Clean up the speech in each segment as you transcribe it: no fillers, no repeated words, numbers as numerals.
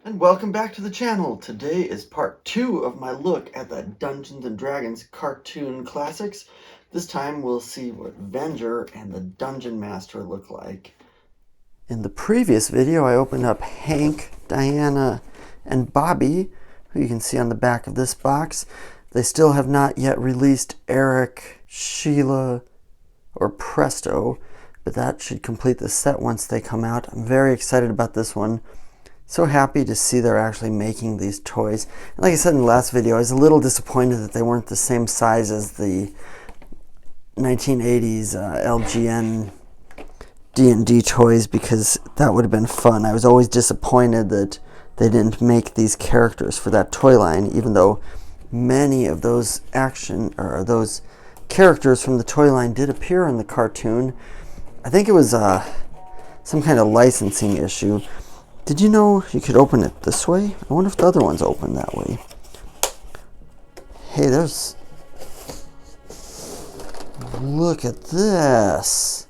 And welcome back to the channel. Today is part 2 of my look at the Dungeons & Dragons cartoon classics. This time we'll see what Venger and the Dungeon Master look like. In the previous video I opened up Hank, Diana, and Bobby, who you can see on the back of this box. They still have not yet released Eric, Sheila, or Presto, but that should complete the set once they come out. I'm very excited about this one. So happy to see they're actually making these toys. And like I said in the last video, I was a little disappointed that they weren't the same size as the 1980s LGN D&D toys, because that would have been fun. I was always disappointed that they didn't make these characters for that toy line, even though many of those those characters from the toy line did appear in the cartoon. I think it was some kind of licensing issue. Did you know you could open it this way? I wonder if the other one's open that way. Hey, look at this.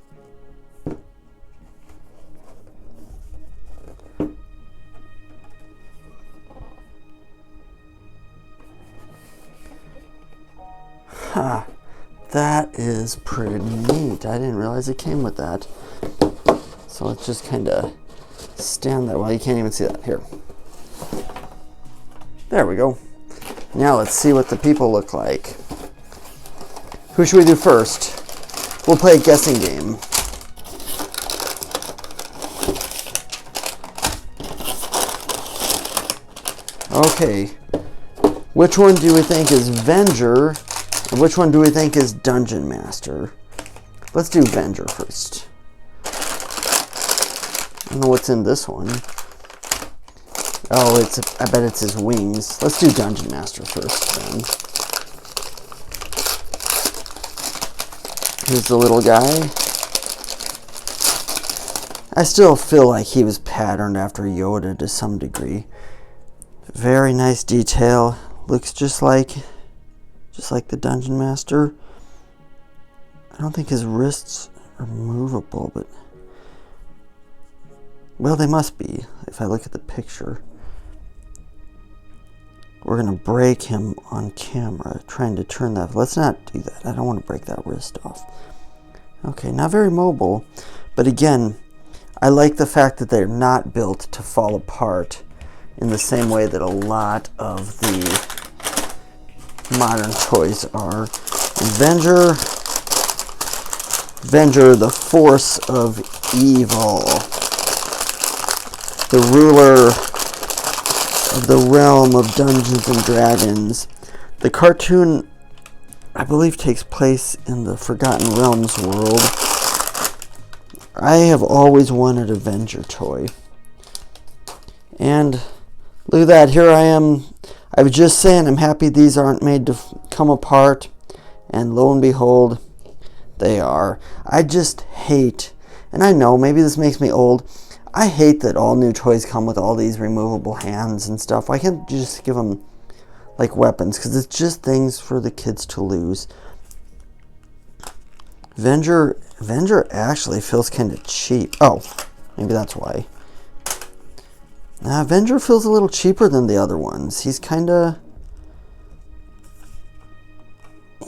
Ha, that is pretty neat. I didn't realize it came with that. So let's just kind of stand there. Well, you can't even see that. Here. There we go. Now let's see what the people look like. Who should we do first? We'll play a guessing game. Okay. Which one do we think is Venger? And which one do we think is Dungeon Master? Let's do Venger first. I don't know what's in this one. Oh, I bet it's his wings. Let's do Dungeon Master first then. Here's the little guy. I still feel like he was patterned after Yoda to some degree. Very nice detail. Looks just like the Dungeon Master. I don't think his wrists are movable, but well, they must be, if I look at the picture. We're going to break him on camera, trying to turn that. Let's not do that. I don't want to break that wrist off. Okay, not very mobile. But again, I like the fact that they're not built to fall apart in the same way that a lot of the modern toys are. And Venger, the force of evil. The ruler of the realm of Dungeons and Dragons. The cartoon, I believe, takes place in the Forgotten Realms world. I have always wanted a Venger toy. And look at that, here I am. I was just saying I'm happy these aren't made to come apart. And lo and behold, they are. I just hate, and I know maybe this makes me old, I hate that all new toys come with all these removable hands and stuff. Why can't you just give them like weapons? Because it's just things for the kids to lose. Venger actually feels kind of cheap. Oh, maybe that's why. Venger feels a little cheaper than the other ones. He's kind of,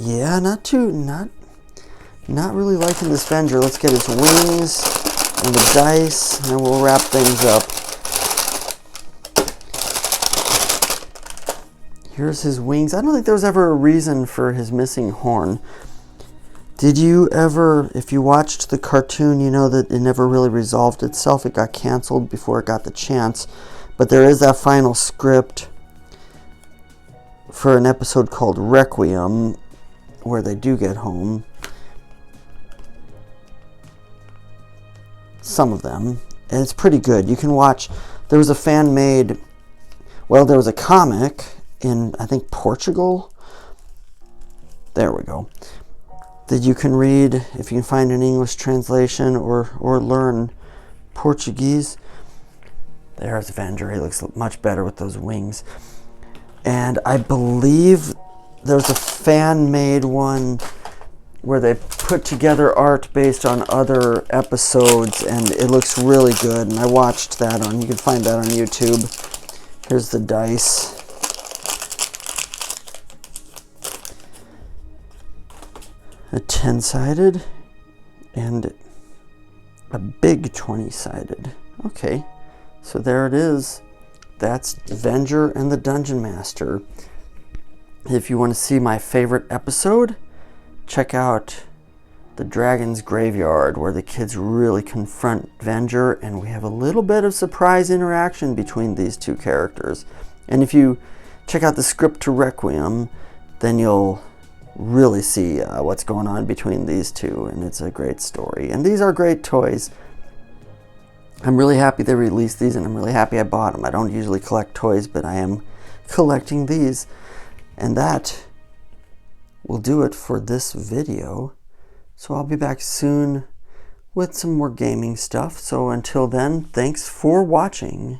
yeah, not really liking this Venger. Let's get his wings and the dice, and then we'll wrap things up. Here's his wings. I don't think there was ever a reason for his missing horn. Did you ever, if you watched the cartoon, you know that it never really resolved itself. It got canceled before it got the chance. But there is that final script for an episode called Requiem, where they do get home. Some of them, and it's pretty good. You can watch. There was a fan-made, well, there was a comic in, I think, Portugal. There we go. That you can read if you can find an English translation or learn Portuguese. There's Venger. He looks much better with those wings. And I believe there's a fan-made one where they put together art based on other episodes, and it looks really good. And I watched that on, you can find that on YouTube. Here's the dice. A 10-sided and a big 20-sided. Okay, so there it is. That's Venger and the Dungeon Master. If you want to see my favorite episode, check out the Dragon's Graveyard, where the kids really confront Venger, and we have a little bit of surprise interaction between these two characters. And if you check out the script to Requiem, then you'll really see what's going on between these two, and it's a great story. And these are great toys. I'm really happy they released these, and I'm really happy I bought them. I don't usually collect toys, but I am collecting these. And that will do it for this video. So I'll be back soon with some more gaming stuff. So until then, thanks for watching.